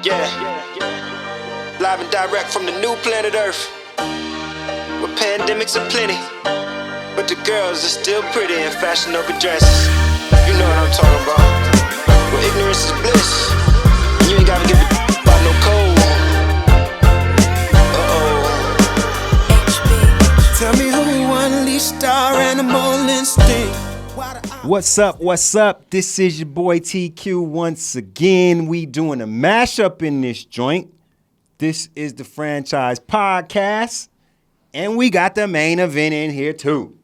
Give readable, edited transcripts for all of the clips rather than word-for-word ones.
Yeah. Live and direct from the new planet Earth, where pandemics are plenty, but the girls are still pretty in fashionable dresses. You know what I'm talking about. Where ignorance is bliss, and you ain't gotta give a about no code. Tell me who unleashed our animal instinct. What's up? What's up? This is your boy TQ once again. We doing a mashup in this joint. This is the Franchise Podcast, and we got the main event in here too.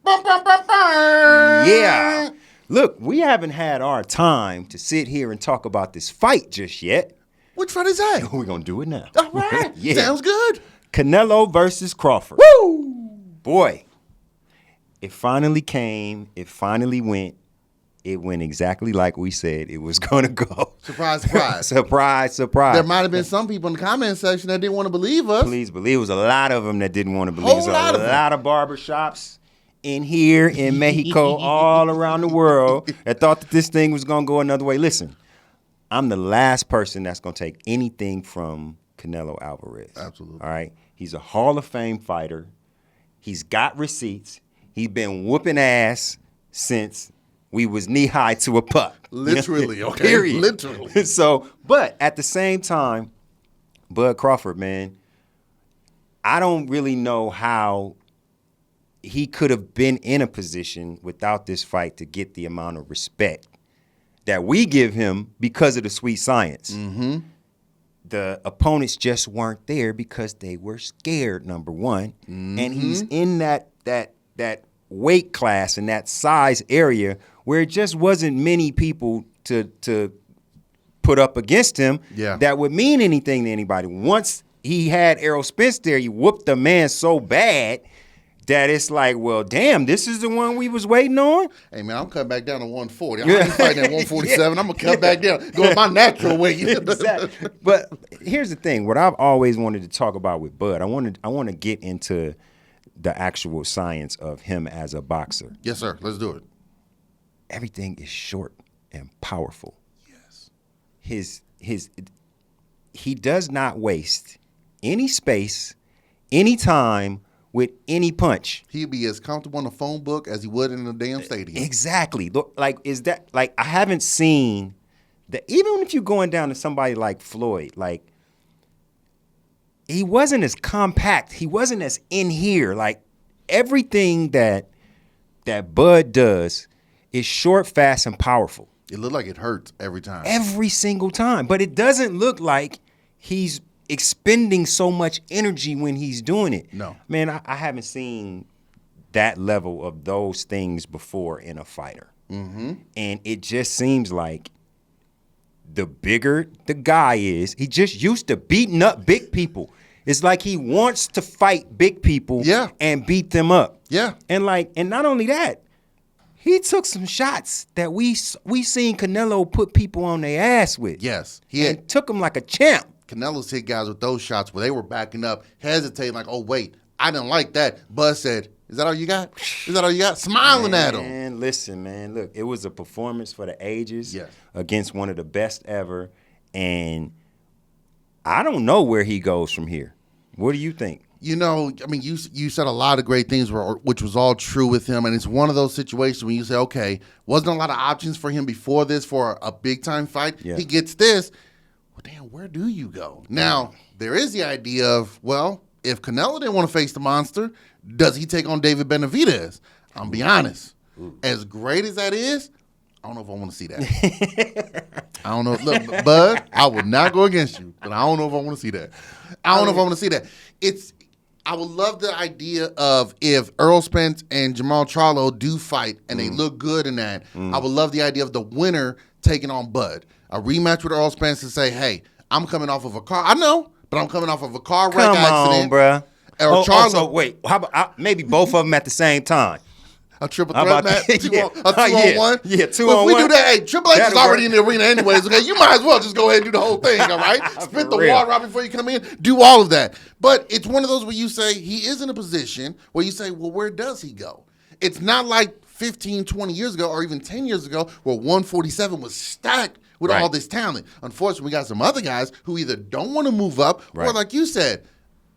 Yeah. Look, we haven't had our time to sit here and talk about this fight just yet. Which fight is that? We're going to do it now. All right. Yeah. Sounds good. Canelo versus Crawford. Woo! Boy, it finally came. It finally went. It went exactly like we said it was going to go. Surprise, surprise. Surprise, surprise. There might have been some people in the comment section that didn't want to believe us. Please believe. It was a lot of them that didn't want to believe. It was a lot of barbershops in here, in Mexico, all around the world that thought that this thing was going to go another way. Listen, I'm the last person that's going to take anything from Canelo Alvarez. Absolutely. All right? He's a Hall of Fame fighter. He's got receipts. He's been whooping ass since we was knee-high to a puck. Literally, okay? Period. Literally. So, but at the same time, Bud Crawford, man, I don't really know how he could have been in a position without this fight to get the amount of respect that we give him because of the sweet science. Mm-hmm. The opponents just weren't there because they were scared, number one. Mm-hmm. And he's in that weight class and that size area where it just wasn't many people to put up against him that would mean anything to anybody. Once he had Errol Spence there, he whooped the man so bad that it's like, well, damn, this is the one we was waiting on? Hey, man, I'm cutting back down to 140. I'm not fighting at 147. I'm going to cut back down, go my natural weight. Exactly. But here's the thing. What I've always wanted to talk about with Bud, I want to get into the actual science of him as a boxer. Yes, sir. Let's do it. Everything is short and powerful. Yes. He does not waste any space, any time with any punch. He'd be as comfortable in a phone book as he would in a damn stadium. Exactly. Like, I haven't seen that. Even if you're going down to somebody like Floyd, like, he wasn't as compact. He wasn't as in here. Like, everything that Bud does is short, fast, and powerful. It looked like it hurts every time. Every single time. But it doesn't look like he's expending so much energy when he's doing it. No. Man, I haven't seen that level of those things before in a fighter. Mm-hmm. And it just seems like the bigger the guy is, he just used to beating up big people. It's like he wants to fight big people and beat them up. Yeah. And not only that, he took some shots that we seen Canelo put people on their ass with. Yes. And took them like a champ. Canelo's hit guys with those shots where they were backing up, hesitating like, oh, wait, I didn't like that. Bud said, is that all you got? Is that all you got? Smiling at him. Man, listen, man. Look, it was a performance for the ages against one of the best ever. And I don't know where he goes from here. What do you think? You know, I mean, you said a lot of great things, which was all true with him. And it's one of those situations when you say, okay, wasn't a lot of options for him before this for a big-time fight. Yeah. He gets this. Well, damn, where do you go? Now, there is the idea of, well, if Canelo didn't want to face the monster, does he take on David Benavidez? I'm be honest. As great as that is, I don't know if I want to see that. I don't know. Look, Bud, I would not go against you, but I don't know if I want to see that. I don't know if I want to see that. I would love the idea of if Errol Spence and Jamal Charlo do fight and they look good in that, I would love the idea of the winner taking on Bud. A rematch with Errol Spence and say, hey, I'm coming off of a car. I know, but I'm coming off of a car wreck accident. Come on, bruh. Charlo. Wait, how about maybe both of them at the same time? A triple threat match? A two on one? Yeah, two on one. If we do that, hey, Triple H is already in the arena anyways, okay? You might as well just go ahead and do the whole thing, all right? Spit the water out before you come in. Do all of that. But it's one of those where you say he is in a position where you say, well, where does he go? It's not like 15, 20 years ago or even 10 years ago where 147 was stacked with all this talent. Unfortunately, we got some other guys who either don't want to move up or, like you said,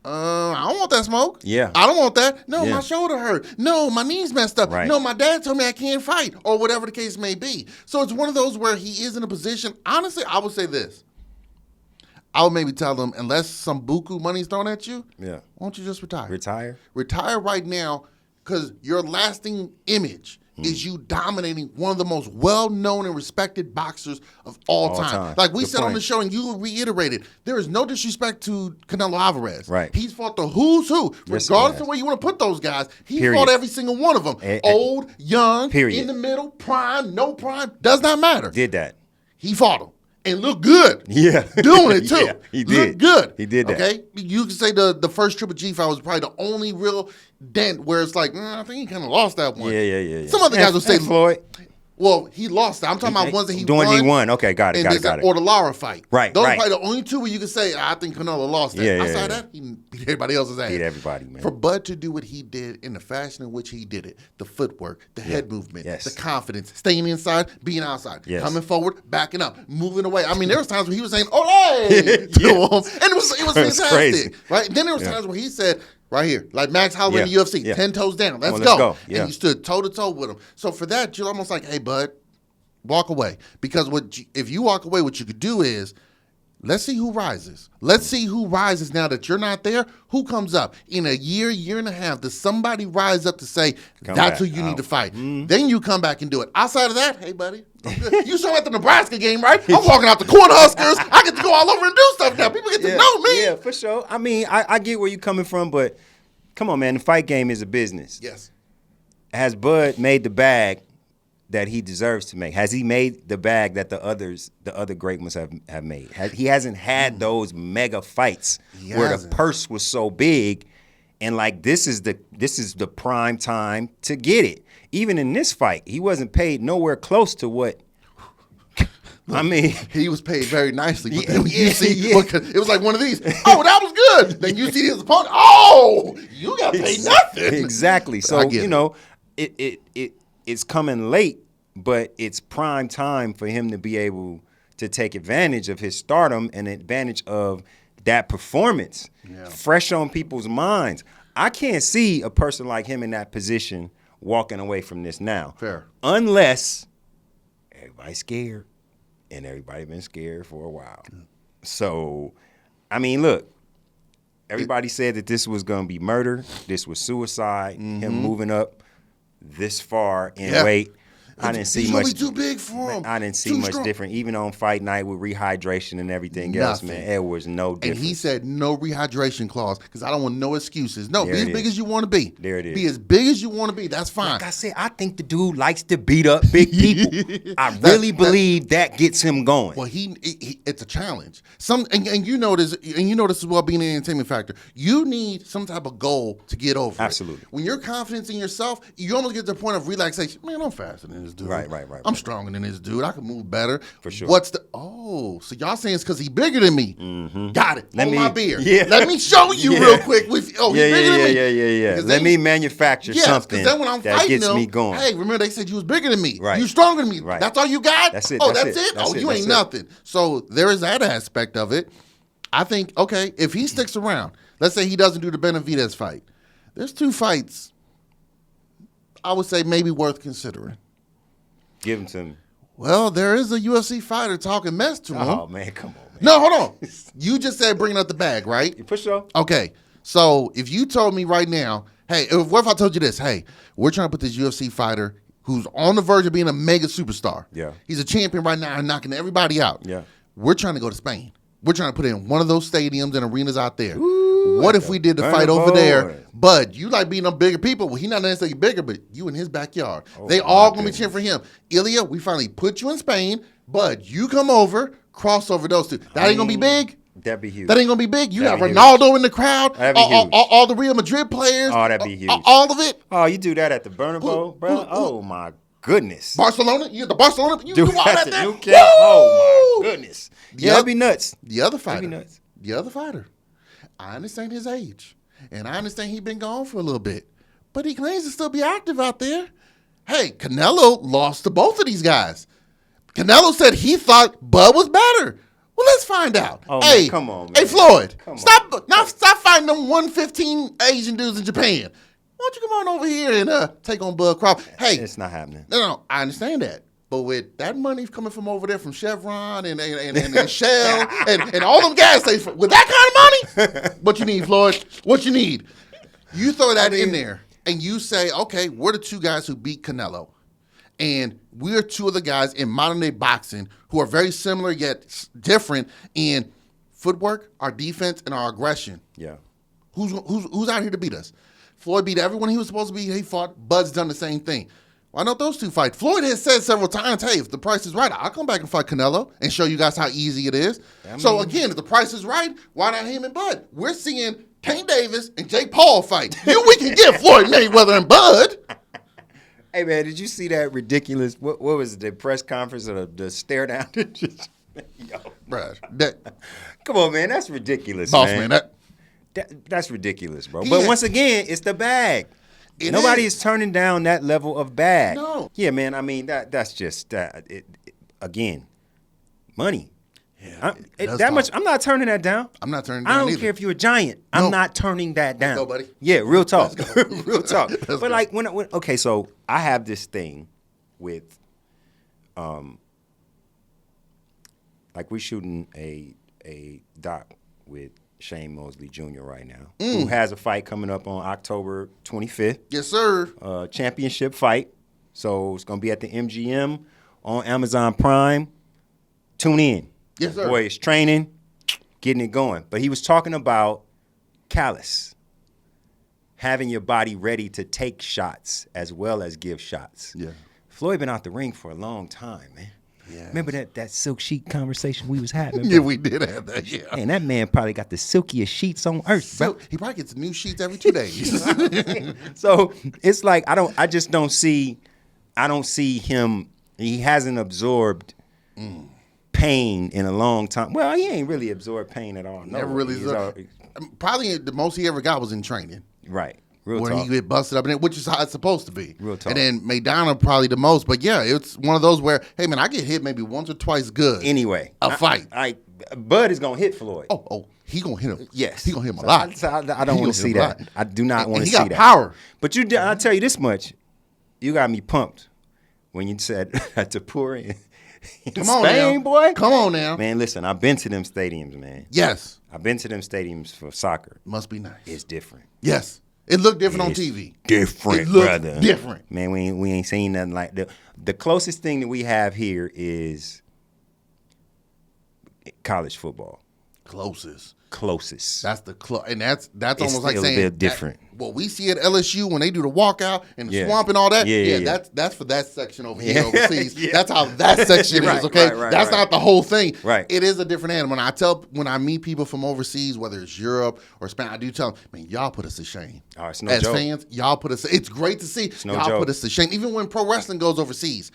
I don't want that smoke. Yeah. I don't want that. No, my shoulder hurt. No, my knee's messed up. Right. No, my dad told me I can't fight, or whatever the case may be. So it's one of those where he is in a position. Honestly, I would say this. I would maybe tell them, unless some buku money's thrown at you, why don't you just retire? Retire right now, because your lasting image is you dominating one of the most well-known and respected boxers of all time. Like we said on the show, and you reiterated, there is no disrespect to Canelo Alvarez. Right. He's fought the who's who. Regardless of where you want to put those guys, he fought every single one of them. Old, young, in the middle, prime, no prime, does not matter. Did that. He fought them. And looked good. Yeah. Doing it, too. Yeah, he did. Looked good. He did that. Okay? You can say the first Triple G fight was probably the only real dent where it's like, I think he kind of lost that one. Yeah. Some other guys will say, Floyd. Well, he lost that. I'm talking about ones that he won. He won. Okay, got it. Or the Lara fight. Right, Those are probably the only two where you can say, I think Canelo lost that. Yeah, Outside that, he beat everybody else's ass. Beat everybody, man. For Bud to do what he did in the fashion in which he did it, the footwork, the head movement, the confidence, staying inside, being outside, coming forward, backing up, moving away. I mean, there was times where he was saying, "Olé!" to him, and it was fantastic, crazy. right? Then there was times where he said, right here, like Max Holloway in the UFC, 10 toes down, let's go. And you stood toe to toe with him. So for that, you're almost like, hey, Bud, walk away. Because if you walk away, what you could do is, let's see who rises. Let's see who rises now that you're not there. Who comes up? In a year and a half, does somebody rise up to say, that's who you need to fight? Then you come back and do it. Outside of that, hey, buddy, I'm good. You saw at the Nebraska game, right? I'm walking out the Cornhuskers. I get to go all over and do stuff now. People get to know me. Yeah, for sure. I mean, I get where you're coming from, but come on, man. The fight game is a business. Yes. Has Bud made the bag that he deserves to make? Has he made the bag that the other great ones have made? He hasn't had those mega fights where the purse was so big, and like this is the prime time to get it. Even in this fight, he wasn't paid nowhere close to what. I mean, he was paid very nicely. But then you see, it was like one of these. Oh, that was good. Then you see his opponent. Oh, you got paid nothing. Exactly. So you know, it's coming late, but it's prime time for him to be able to take advantage of his stardom and advantage of that performance, fresh on people's minds. I can't see a person like him in that position walking away from this now. Fair. Unless everybody's scared, and everybody been scared for a while. So, I mean, look, everybody said that this was going to be murder. This was suicide, him moving up this far in weight. I didn't see much. He's too big for him. I didn't see much different. Even on fight night with rehydration and everything else, man, it was no different. And he said no rehydration clause because I don't want no excuses. No, be as big as you want to be. There it is. Be as big as you want to be. That's fine. Like I said, I think the dude likes to beat up big people. I really believe that gets him going. Well, it's a challenge. And you know this as well, being an entertainment factor. You need some type of goal to get over. Absolutely. When you're confident in yourself, you almost get to the point of relaxation. Man, I'm faster than this dude. Right. I'm stronger than this dude. I can move better. For sure. So y'all saying it's because he's bigger than me. Got it. My beer. Yeah. Let me show you real quick. He's bigger than me. Yeah. Let me manufacture something then when I'm that fighting gets them, me going. Hey, remember they said you was bigger than me. Right. You stronger than me. Right. That's all you got? That's it. Oh, that's it. You ain't nothing. So there is that aspect of it. I think, okay, if he sticks around, let's say he doesn't do the Benavidez fight. There's 2 fights I would say maybe worth considering. Give him to me. Well, there is a UFC fighter talking mess to him. Oh, man, come on, man. No, hold on. You just said bringing up the bag, right? You push up. Okay, so if you told me right now, hey, what if I told you this? Hey, we're trying to put this UFC fighter who's on the verge of being a mega superstar. Yeah. He's a champion right now and knocking everybody out. Yeah. We're trying to go to Spain. We're trying to put in one of those stadiums and arenas out there. What if we did the fight over there? Bud, you like beating up bigger people. Well, he's not necessarily bigger, but you in his backyard. They all going to be cheering for him. Ilya, we finally put you in Spain. Bud, you come over, cross over those 2. That ain't going to be big. That'd be huge. That ain't going to be big. You got Ronaldo in the crowd. That'd be huge. All the Real Madrid players. Oh, that'd be huge. All of it. Oh, you do that at the Bernabeu, bro? Oh, my goodness. Barcelona? You at the Barcelona? You do all that there? Woo! Oh, my goodness. Yeah, that'd be nuts. The other fighter. That'd be nuts. The other fighter. I understand his age. And I understand he's been gone for a little bit. But he claims to still be active out there. Hey, Canelo lost to both of these guys. Canelo said he thought Bud was better. Well, let's find out. Oh, hey, man, come on, man. Hey, Floyd, Come stop fighting them 115 Asian dudes in Japan. Why don't you come on over here and take on Bud Crawford? Hey, it's not happening. No, I understand that. But with that money coming from over there from Chevron and Shell and all them gas stations, with that kind of money, what you need, Floyd? What you need? You throw that in there and you say, okay, we're the two guys who beat Canelo. And we're two of the guys in modern day boxing who are very similar yet different in footwork, our defense, and our aggression. Yeah. Who's out here to beat us? Floyd beat everyone he was supposed to beat. He fought. Bud's done the same thing. Why don't those two fight? Floyd has said several times, hey, if the price is right, I'll come back and fight Canelo and show you guys how easy it is. So again, if the price is right, why not him and Bud? We're seeing Tank Davis and Jake Paul fight. We can get Floyd Mayweather and Bud. Hey, man, did you see that ridiculous, what was it, the press conference or the stare down? Yo. Bruh, Come on, man, that's ridiculous, boss man. That's ridiculous, bro. But Yeah. once again, it's the bag. Nobody is turning down that level of bag. No. Yeah, man, I mean, that's just, again, money. Yeah, That much, I'm not turning that down. I'm not turning it down I don't either. care if you're a giant. No. I'm not turning that down. Let's go, buddy. Yeah, real talk. Real talk. Let's But go. like when okay, so I have this thing with like we're shooting a doc with Shane Mosley Jr. right now, who has a fight coming up on October 25th. Yes, sir. Championship fight. So it's gonna be at the MGM on Amazon Prime. Tune in. Yes, sir. Boy is training, getting it going. But he was talking about callus, having your body ready to take shots as well as give shots. Yeah. Floyd been out the ring for a long time, man. Yeah. Remember that silk sheet conversation we was having? Yeah, we did have that. Yeah. Man, that man probably got the silkiest sheets on earth, bro. So he probably gets new sheets every 2 days. So it's like I don't see him. He hasn't absorbed pain in a long time. Well, he ain't really absorbed pain at all. No, Never really. Probably the most he ever got was in training. Right. Real when talk. he get busted up in it, which is how it's supposed to be. Real talk. And then Maidana probably the most. But yeah, it's one of those where, hey man, I get hit maybe once or twice good. Anyway, a fight. Bud is gonna hit Floyd. Oh, he gonna hit him. Yes, he gonna hit him a lot. I don't want to see that. I do not want to see that. He got power. But I'll tell you this much: you got me pumped when you said to pour in Come on Spain, now. boy. Come on now. Man, listen, I've been to them stadiums, man. Yes. I've been to them stadiums for soccer. Must be nice. It's different. Yes. It looked different It's on TV. Different, It looked brother. different. Man, we ain't seen nothing like that. The closest thing that we have here is college football. Closest. That's the and that's It's almost like still a saying bit different. What we see at LSU when they do the walkout and the Yeah. swamp and all that. Yeah. That's for that section over here Yeah. overseas. Yeah. That's how that section Right, is. Okay, right, that's right. not the whole thing. Right. It is a different animal. And when I meet people from overseas, whether it's Europe or Spain, I do tell them, man, y'all put us to shame. Oh, it's no As joke. fans, y'all put us. It's great to see. no Y'all joke. put us to shame. Even when pro wrestling goes overseas.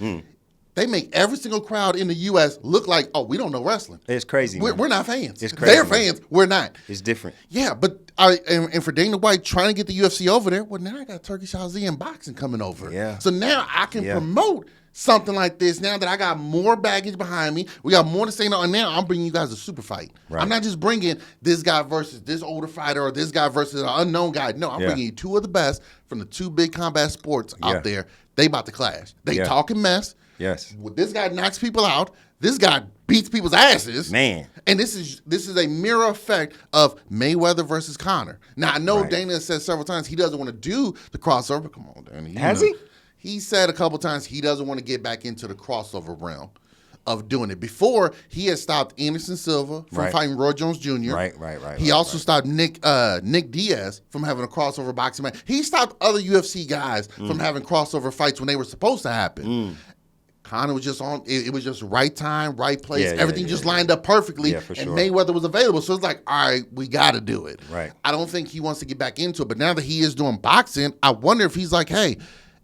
They make every single crowd in the U.S. look like, oh, we don't know wrestling. It's crazy. We're man. not fans. It's crazy, They're man. fans. We're not. It's different. Yeah, but and for Dana White trying to get the UFC over there, well, now I got Turkish Aussie and boxing coming over. Yeah. So now I can promote something like this now that I got more baggage behind me. We got more to say now, and now I'm bringing you guys a super fight. Right. I'm not just bringing this guy versus this older fighter or this guy versus an unknown guy. No, I'm bringing you two of the best from the two big combat sports out there. They about to clash. They talking mess. Yes. This guy knocks people out. This guy beats people's asses. Man. And this is a mirror effect of Mayweather versus Conor. Now, I know Right. Dana has said several times he doesn't want to do the crossover. But come on, Dana. Has he? He said a couple times he doesn't want to get back into the crossover realm of doing it. Before, he had stopped Anderson Silva from fighting Roy Jones Jr. Right. He also stopped Nick Diaz from having a crossover boxing match. He stopped other UFC guys from having crossover fights when they were supposed to happen. Conor was just on. It was just right time, right place. Everything just lined up perfectly. For and sure. Mayweather was available. So it's like, all right, we got to do it. Right. I don't think he wants to get back into it. But now that he is doing boxing, I wonder if he's like, hey,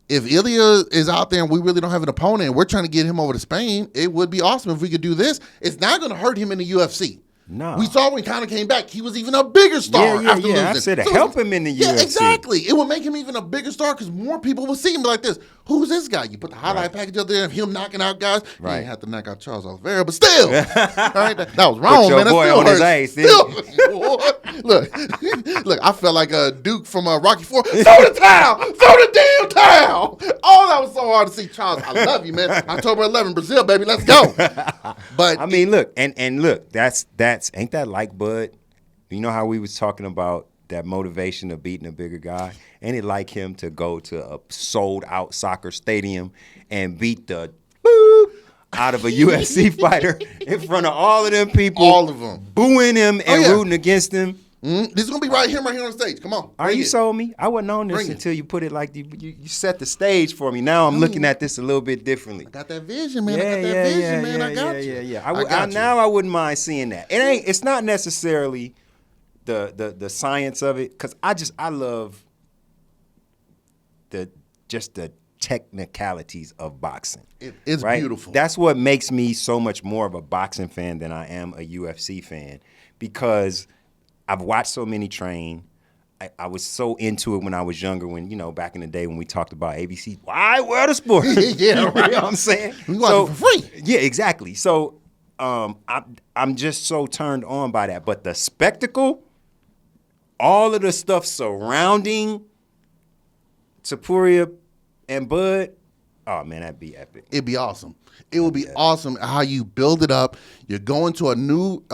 if Ilya is out there and we really don't have an opponent and we're trying to get him over to Spain, it would be awesome if we could do this. It's not going to hurt him in the UFC. No. We saw when he kind of came back, he was even a bigger star after losing. I said to help him in the UFC. Yeah, exactly. It would make him even a bigger star because more people would see him like this. Who's this guy? You put the highlight package up there of him knocking out guys. Right. He didn't have to knock out Charles Oliveira, but still. Right? That was wrong, put your man. boy on his ass. Look, I felt like a Duke from Rocky IV. Throw the towel! Throw the damn towel! Oh, that was so hard to see. Charles, I love you, man. October 11, Brazil, baby. Let's go. But I mean, look, and look, that's ain't that like Bud? You know how we was talking about that motivation of beating a bigger guy? Ain't it like him to go to a sold-out soccer stadium and beat the boop out of a UFC fighter in front of all of them people? All of them. Booing him and rooting against him. This is going to be right here on the stage. Come on. Are you sold me? I wasn't on this until you put it like you set the stage for me. Now I'm looking at this a little bit differently. I got that vision, man. I got you. Yeah. Now I wouldn't mind seeing that. It's not necessarily the science of it, because I love the technicalities of boxing. It's beautiful. That's what makes me so much more of a boxing fan than I am a UFC fan, because I've watched so many train. I was so into it when I was younger, when, back in the day when we talked about ABC, why world of sport? Yeah, right. You know what I'm saying? We watch it for free. Yeah, exactly. So I'm just so turned on by that. But the spectacle, all of the stuff surrounding Topuria and Bud, oh man, that'd be epic. It'd be awesome. It would be awesome how you build it up. You're going to a new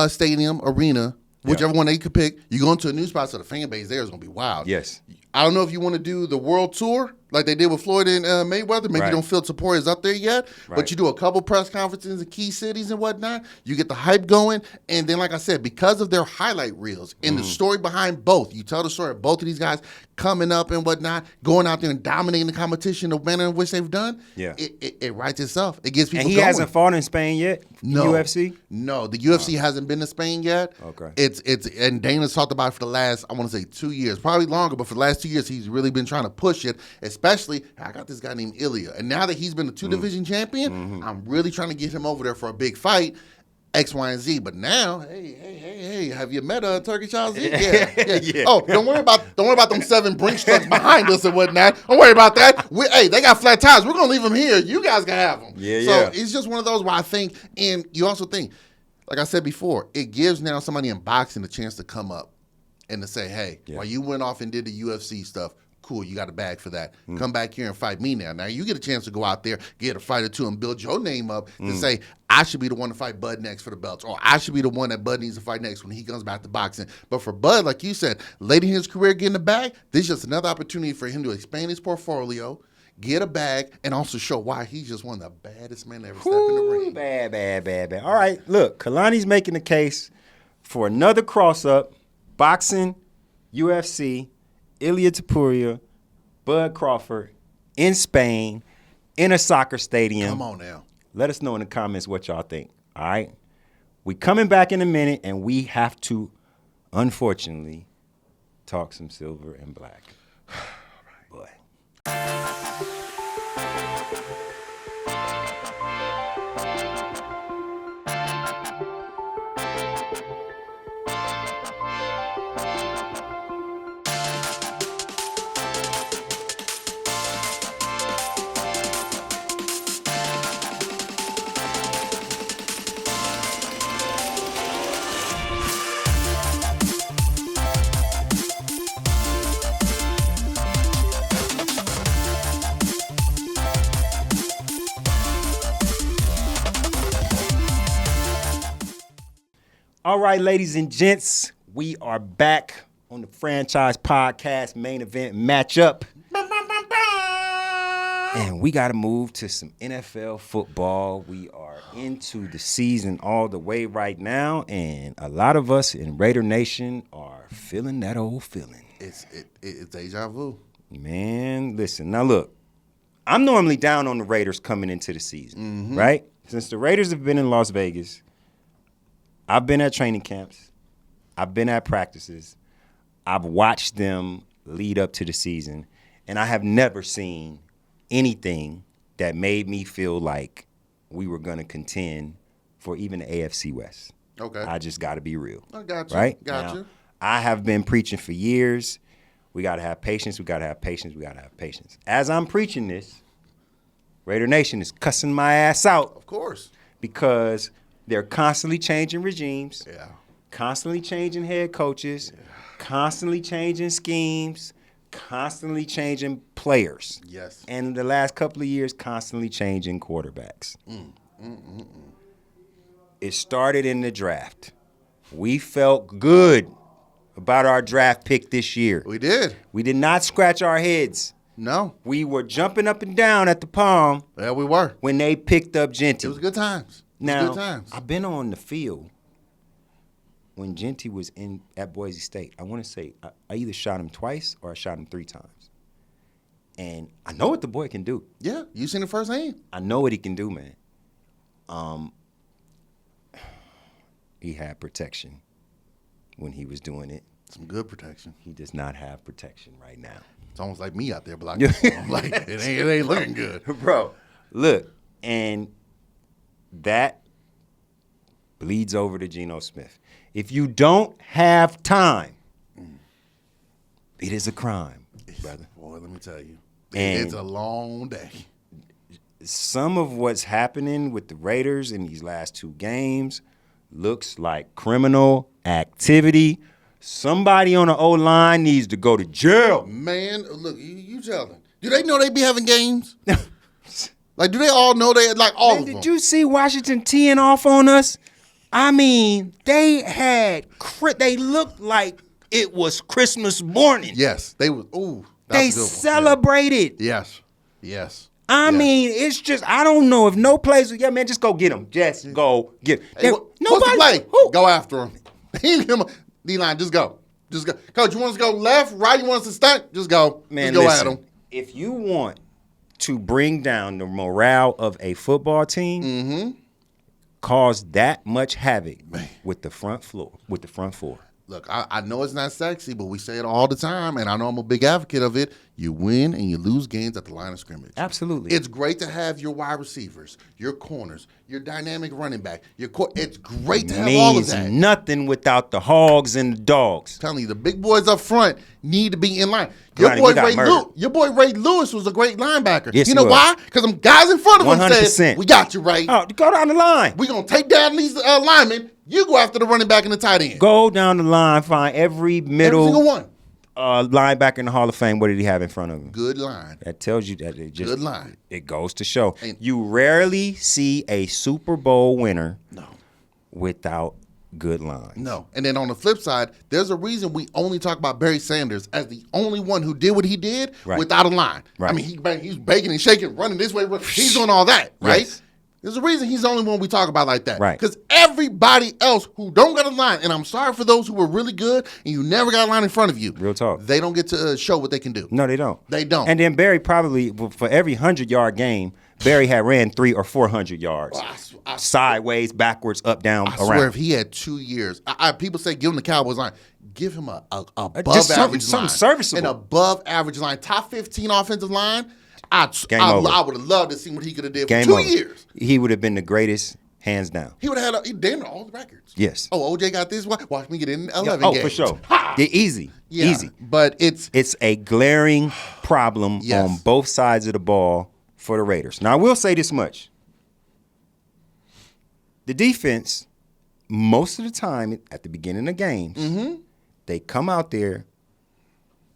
stadium, arena, whichever one they could pick. You're going to a new spot, so the fan base there is going to be wild. Yes. I don't know if you want to do the world tour like they did with Floyd and Mayweather. Maybe you don't feel Topuria is up there yet, but you do a couple press conferences in key cities and whatnot. You get the hype going, and then, like I said, because of their highlight reels and the story behind both, you tell the story of both of these guys coming up and whatnot, going out there and dominating the competition the manner in which they've done. Yeah, it writes itself. It gets people. And he hasn't fought in Spain yet. No, UFC. No, the UFC hasn't been to Spain yet. Okay, it's and Dana's talked about it for the last, I want to say 2 years, probably longer, but for the last 2 years he's really been trying to push it. Especially, I got this guy named Ilya, and now that he's been a two-division champion, I'm really trying to get him over there for a big fight. X, Y, and Z. But now, hey, have you met Turkish Ozzy? Yeah. Oh, don't worry about them 7 brink trucks behind us and whatnot. Don't worry about that. They got flat tires. We're gonna leave them here. You guys can have them. So it's just one of those where I think, and you also think, like I said before, it gives now somebody in boxing a chance to come up and to say, hey, while you went off and did the UFC stuff, cool, you got a bag for that. Come back here and fight me now. Now you get a chance to go out there, get a fight or two, and build your name up to say, I should be the one to fight Bud next for the belts, or I should be the one that Bud needs to fight next when he comes back to boxing. But for Bud, like you said, late in his career getting a bag, this is just another opportunity for him to expand his portfolio, get a bag, and also show why he's just one of the baddest men to ever step in the ring. Bad. All right, look, Kalani's making the case for another cross-up, boxing, UFC, Ilya Topuria, Bud Crawford in Spain, in a soccer stadium. Come on now. Let us know in the comments what y'all think, all right? We coming back in a minute, and we have to, unfortunately, talk some silver and black. Boy. All right, ladies and gents, we are back on the Franchise Podcast main event matchup. And we got to move to some NFL football. We are into the season all the way right now, and a lot of us in Raider Nation are feeling that old feeling. It's deja vu. Man, listen. Now, look, I'm normally down on the Raiders coming into the season, right? Since the Raiders have been in Las Vegas, I've been at training camps. I've been at practices. I've watched them lead up to the season, and I have never seen anything that made me feel like we were going to contend for even the AFC West. Okay. I just got to be real. I got you. Right? Got Now, you. I have been preaching for years. We got to have patience. We got to have patience. We got to have patience. As I'm preaching this, Raider Nation is cussing my ass out. Of course. Because they're constantly changing regimes. Yeah. Constantly changing head coaches. Yeah. Constantly changing schemes. Constantly changing players. Yes. And in the last couple of years, constantly changing quarterbacks. It started in the draft. We felt good about our draft pick this year. We did. We did not scratch our heads. No. We were jumping up and down at the palm. Yeah, we were. When they picked up Jeanty. It was good times. Now, good times. I've been on the field when Jeanty was at Boise State. I want to say I either shot him twice or I shot him 3 times. And I know what the boy can do. Yeah, you seen it firsthand. I know what he can do, man. He had protection when he was doing it. Some good protection. He does not have protection right now. It's almost like me out there blocking. I'm like, it ain't looking good. Bro, look, and that bleeds over to Geno Smith. If you don't have time, it is a crime, brother. Boy, let me tell you. And it's a long day. Some of what's happening with the Raiders in these last 2 games looks like criminal activity. Somebody on the O-line needs to go to jail. Man, look, you tell them. Do they know they be having games? Like, do they all know they, like, all of them? Did you see Washington teeing off on us? I mean, they looked like it was Christmas morning. Yes, they was, ooh. They celebrated. Yes, yes. I mean, it's just, I don't know if no plays, yeah, man, just go get them. Just go get them. Hey, what's the play? Who? Go after him. D-line, just go. Just go. Coach, you want us to go left, right? You want us to stunt? Just go. Man, just go listen, at him. If you want to bring down the morale of a football team, cause that much havoc with the front four. Look, I know it's not sexy, but we say it all the time, and I know I'm a big advocate of it. You win and you lose games at the line of scrimmage. Absolutely. It's great to have your wide receivers, your corners, your dynamic running back. It's great to have all of that. Means nothing without the hogs and the dogs. I'm telling you, the big boys up front need to be in line. Your boy Ray Lewis was a great linebacker. Yes, you know why? Because them guys in front of him 100%. said, we got you, Ray. Oh, go down the line. We're going to take down these linemen. You go after the running back and the tight end. Go down the line, find every middle single one. Linebacker in the Hall of Fame. What did he have in front of him? Good line. That tells you that it just good line. It goes to show. You rarely see a Super Bowl winner without good lines. No. And then on the flip side, there's a reason we only talk about Barry Sanders as the only one who did what he did without a line. Right. I mean, he's baking and shaking, running this way. He's doing all that, right? Yes. There's a reason he's the only one we talk about like that. Right. Because everybody else who don't got a line, and I'm sorry for those who were really good and you never got a line in front of you. Real talk. They don't get to show what they can do. No, they don't. They don't. And then Barry probably, for every 100-yard game, Barry had ran 300 or 400 yards. Sideways, backwards, up, down, around. I swear if he had 2 years, people say give him the Cowboys line. Give him a above just average something line. serviceable. An above average line. Top 15 offensive line. I would have loved to see what he could have did for 2 years. He would have been the greatest, hands down. He would have had damn all the records. Yes. Oh, OJ got this one. Watch me get in 11 games. Oh, for sure. Easy. Yeah, easy. But it's a glaring problem on both sides of the ball for the Raiders. Now, I will say this much. The defense, most of the time at the beginning of games, they come out there,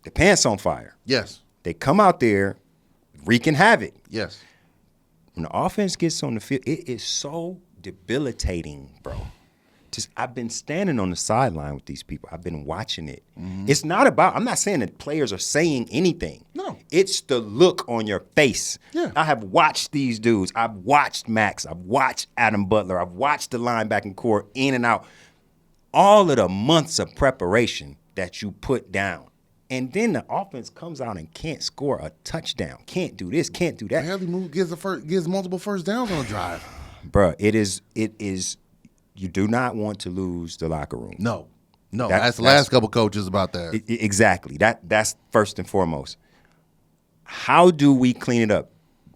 their pants on fire. Yes. They come out there wreaking havoc. Yes. When the offense gets on the field, it is so debilitating, bro. I've been standing on the sideline with these people. I've been watching it. It's not about, I'm not saying that players are saying anything. No. It's the look on your face. Yeah. I have watched these dudes. I've watched Max. I've watched Adam Butler. I've watched the linebacking core in and out. All of the months of preparation that you put down. And then the offense comes out and can't score a touchdown. Can't do this, can't do that. Barely gives multiple first downs on a drive. Bruh, it is, you do not want to lose the locker room. No. That's the last couple coaches about that. Exactly. That's first and foremost. How do we clean it up?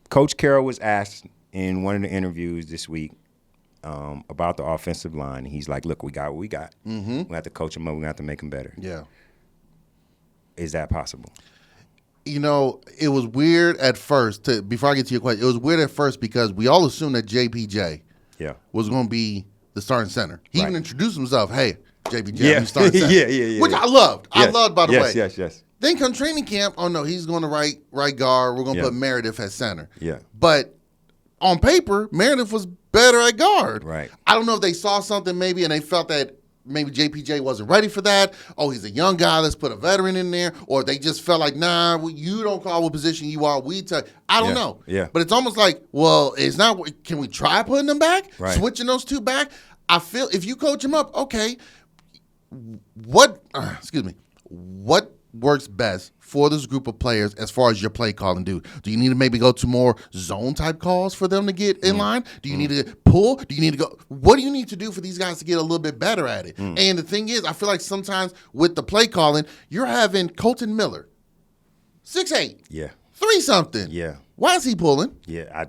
Coach Carroll was asked in one of the interviews this week, about the offensive line. And he's like, look, we got what we got. Mm-hmm. We have to coach them up. We have to make them better. Yeah. Is that possible? You know, it was weird at first. Before I get to your question, it was weird at first because we all assumed that JPJ was going to be the starting center. He even introduced himself, hey, JPJ, I'm starting center. yeah. Which I loved. Yes. I loved, by the way. Yes. Then come training camp, oh, no, he's going to right guard. We're going to put Meredith at center. Yeah. But on paper, Meredith was better at guard. Right. I don't know if they saw something maybe and they felt that maybe JPJ wasn't ready for that. Oh, he's a young guy. Let's put a veteran in there. Or they just felt like, nah, you don't call what position you are. I don't know. Yeah. But it's almost like, well, it's not. Can we try putting them back? Right. Switching those two back? I feel if you coach them up, okay, what works best for this group of players as far as your play calling do you need to maybe go to more zone type calls for them to get in line? Do you need to pull? Do you need to go? What do you need to do for these guys to get a little bit better at it? And the thing is, I feel like sometimes with the play calling, you're having Colton Miller, 6'8", 3-something. Yeah. Why is he pulling? Yeah,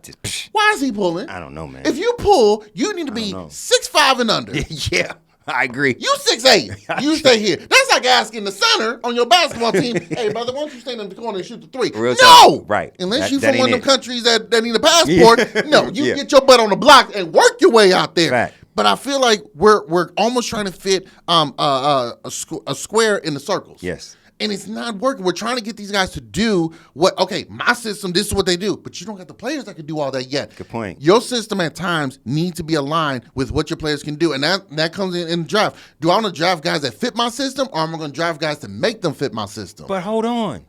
Why is he pulling? I don't know, man. If you pull, you need to be 6'5" and under. Yeah. I agree. You 6'8". You stay here. That's like asking the center on your basketball team, hey, brother, why don't you stand in the corner and shoot the three? Real no! tough. Right. Unless you from one of them countries that need a passport. No, you get your butt on the block and work your way out there. Fact. But I feel like we're almost trying to fit a square in the circles. Yes. And it's not working. We're trying to get these guys to do my system, this is what they do. But you don't got the players that can do all that yet. Good point. Your system at times needs to be aligned with what your players can do. And that comes in the draft. Do I want to draft guys that fit my system, or am I going to draft guys to make them fit my system? But hold on.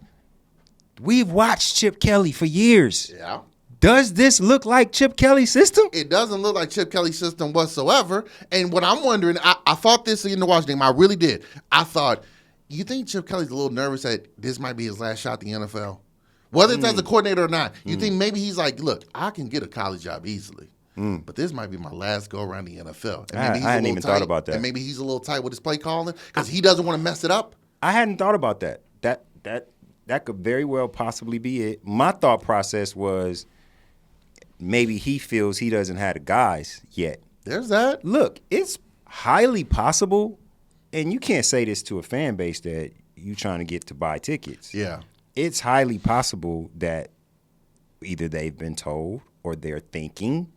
We've watched Chip Kelly for years. Yeah. Does this look like Chip Kelly's system? It doesn't look like Chip Kelly's system whatsoever. And what I'm wondering, I thought this in the Washington game. I really did. I thought, you think Chip Kelly's a little nervous that this might be his last shot at the NFL? Whether it's as a coordinator or not, you think maybe he's like, look, I can get a college job easily, but this might be my last go around the NFL. And maybe I hadn't even thought about that. And maybe he's a little tight with his play calling because he doesn't want to mess it up. I hadn't thought about that. That could very well possibly be it. My thought process was maybe he feels he doesn't have the guys yet. There's that. Look, it's highly possible. And you can't say this to a fan base that you trying to get to buy tickets. Yeah. It's highly possible that either they've been told or they're thinking,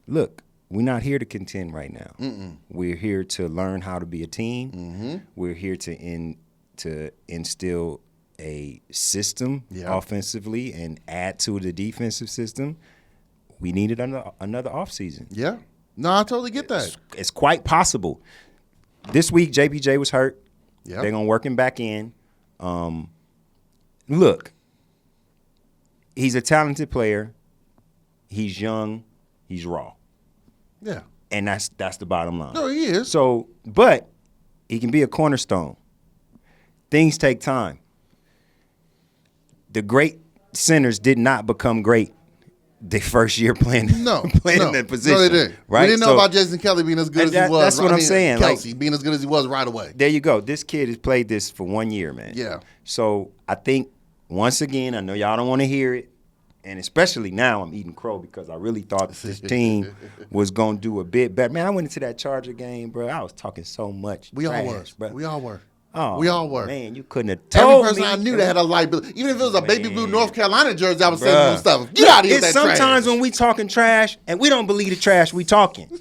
look, we're not here to contend right now. We're here to learn how to be a team. We're here to instill a system offensively and add to the defensive system. We needed another offseason. Yeah. No, I totally get that. It's quite possible. This week, JPJ was hurt. Yep. They're going to work him back in. Look, he's a talented player. He's young. He's raw. Yeah. And that's the bottom line. No, he is. So, but he can be a cornerstone. Things take time. The great centers did not become great the first year playing in that position. No, they didn't. Right? We didn't know about Jason Kelly being as good as he was. That's what I'm saying. Kelsey being as good as he was right away. There you go. This kid has played this for 1 year, man. Yeah. So I think, once again, I know y'all don't want to hear it, and especially now I'm eating crow because I really thought this team was going to do a bit better. Man, I went into that Charger game, bro. I was talking so much We all were. bro. We all were. Oh, we all were. Man, you couldn't have told Every person me. I knew that had a liability. Even if it was a baby blue North Carolina jersey, I was saying some stuff. Get out of here with that trash. Sometimes when we talking trash, and we don't believe the trash we talking.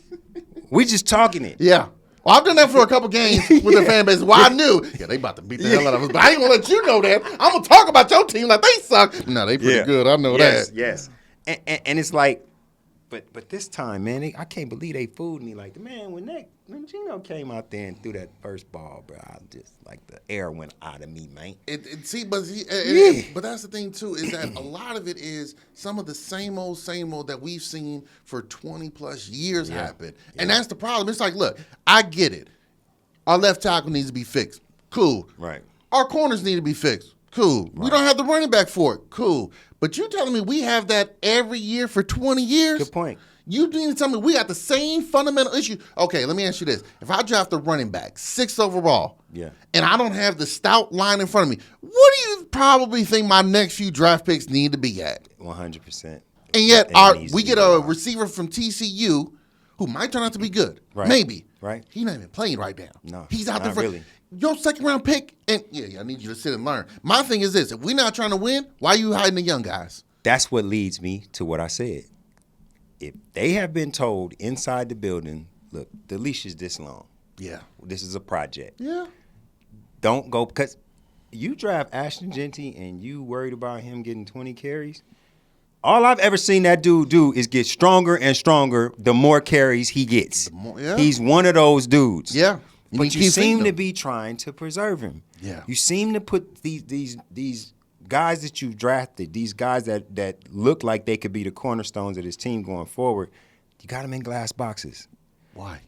We just talking it. Yeah. Well, I've done that for a couple games with the fan base. Well, I knew. Yeah, they about to beat the hell out of us. But I ain't going to let you know that. I'm going to talk about your team like they suck. No, they pretty good. I know that. Yes. And it's like, but this time, man, I can't believe they fooled me. Like, man, when Geno came out there and threw that first ball, bro, I just, like, the air went out of me, man. But that's the thing, too, is that a lot of it is some of the same old that we've seen for 20-plus years happen. And that's the problem. It's like, look, I get it. Our left tackle needs to be fixed. Cool. Right. Our corners need to be fixed. Cool. Right. We don't have the running back for it. Cool. But you telling me we have that every year for 20 years? Good point. You need to tell me we got the same fundamental issue. Okay, let me ask you this. If I draft a running back, 6th overall, and I don't have the stout line in front of me, what do you probably think my next few draft picks need to be at? 100%. And yet we get a receiver from TCU who might turn out to be good. Right. Maybe. Right. He's not even playing right now. No, he's out there not for really. your second round pick. And I need you to sit and learn. My thing is this: if we're not trying to win, why are you hiding the young guys? That's what leads me to what I said. If they have been told inside the building, look, the leash is this long. Yeah. This is a project. Yeah. Don't go, because you draft Ashton Jeanty and you worried about him getting 20 carries. All I've ever seen that dude do is get stronger and stronger the more carries he gets. He's one of those dudes. Yeah. But you seem to be trying to preserve him. Yeah. You seem to put these guys that you've drafted, these guys that look like they could be the cornerstones of this team going forward, you got them in glass boxes. Why?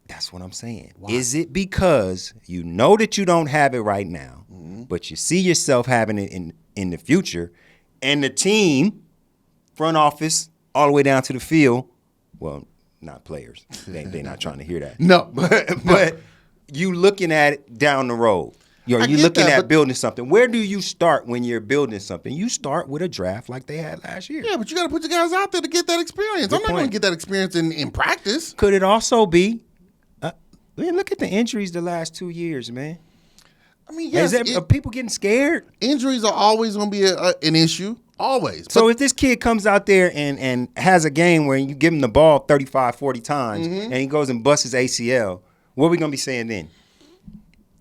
That's what I'm saying. Why? Is it because you know that you don't have it right now, but you see yourself having it in the future, and the team, front office, all the way down to the field, well, not players. They're not trying to hear that. No. But you looking at it down the road. You're looking at building something. Where do you start when you're building something? You start with a draft like they had last year. Yeah, but you got to put your guys out there to get that experience. I'm not going to get that experience in practice. Could it also be, man, look at the injuries the last 2 years, man. I mean, yes. Are people getting scared? Injuries are always going to be an issue. Always. So if this kid comes out there and has a game where you give him the ball 35, 40 times and he goes and busts his ACL, what are we going to be saying then?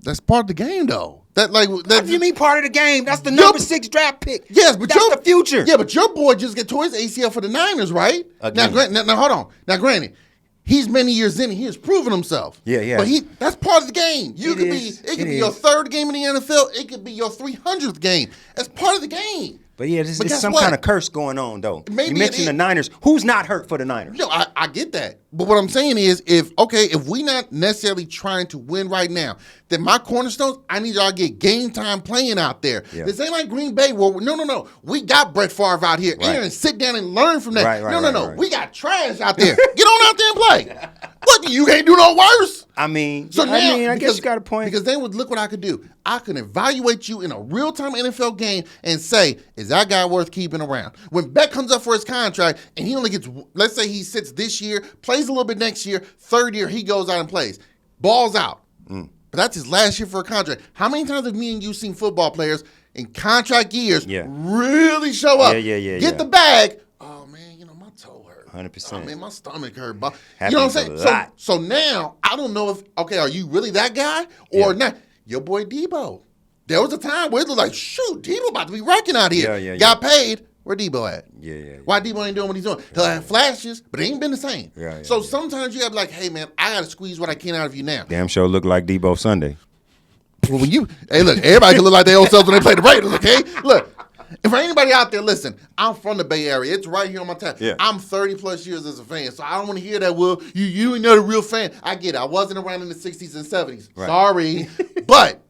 That's part of the game, though. What do you mean part of the game? That's the number 6 draft pick. Yes, but that's the future. Yeah, but your boy just get tore his ACL for the Niners, right? Now, hold on. Now, granted, he's many years in and he has proven himself. Yeah. But that's part of the game. It could be your third game in the NFL. It could be your 300th game. That's part of the game. But yeah, there's some kind of curse going on, though. Maybe you mentioned the Niners. Who's not hurt for the Niners? No, I get that. But what I'm saying is, if we're not necessarily trying to win right now, then my cornerstones, I need y'all to get game time playing out there. Yeah. This ain't like Green Bay where, no. We got Brett Favre out here. Right. Aaron, sit down and learn from that. No. Right. We got trash out there. Get on out there and play. What, you can't do no worse? I guess you got a point. Because then look what I could do. I can evaluate you in a real-time NFL game and say, is that guy worth keeping around? When Beck comes up for his contract and he only gets, let's say he sits this year, plays a little bit next year, third year he goes out and plays. Balls out. But that's his last year for a contract. How many times have me and you seen football players in contract years really show up? Get the bag. Oh, man, my toe hurt. 100%. Oh, man, my stomach hurt. You know what I'm saying? So now, I don't know if, are you really that guy or not? Your boy Debo. There was a time where it was like, shoot, Debo about to be wrecking out here. Got paid. Where Debo at? Yeah. Why Debo ain't doing what he's doing? He'll have flashes, but it ain't been the same. So sometimes you have like, hey, man, I got to squeeze what I can out of you now. Damn sure look like Debo Sunday. Well, hey, look, everybody can look like their old selves when they play the Raiders, okay? Look. And for anybody out there, listen, I'm from the Bay Area. It's right here on my tab. Yeah. I'm 30-plus years as a fan, so I don't want to hear that, well, you ain't not a real fan. I get it. I wasn't around in the 60s and 70s. Right. Sorry. But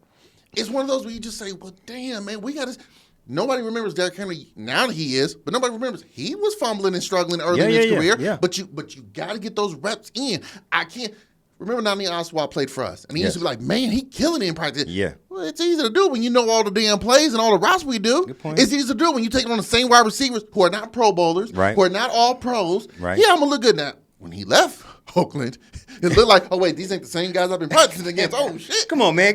it's one of those where you just say, well, damn, man, we got to – nobody remembers Derrick Henry. Now he is, but nobody remembers he was fumbling and struggling early in his career. Yeah. But you got to get those reps in. I can't – remember Nani Oswald played for us, and he used to be like, man, he killing it in practice. Yeah. Well, it's easy to do when you know all the damn plays and all the routes we do. Good point. It's easy to do when you take it on the same wide receivers who are not Pro Bowlers, who are not all pros. Right. Yeah, I'm going to look good now. When he left Oakland, it looked like, oh, wait, these ain't the same guys I've been practicing against. Oh, shit. Come on, man.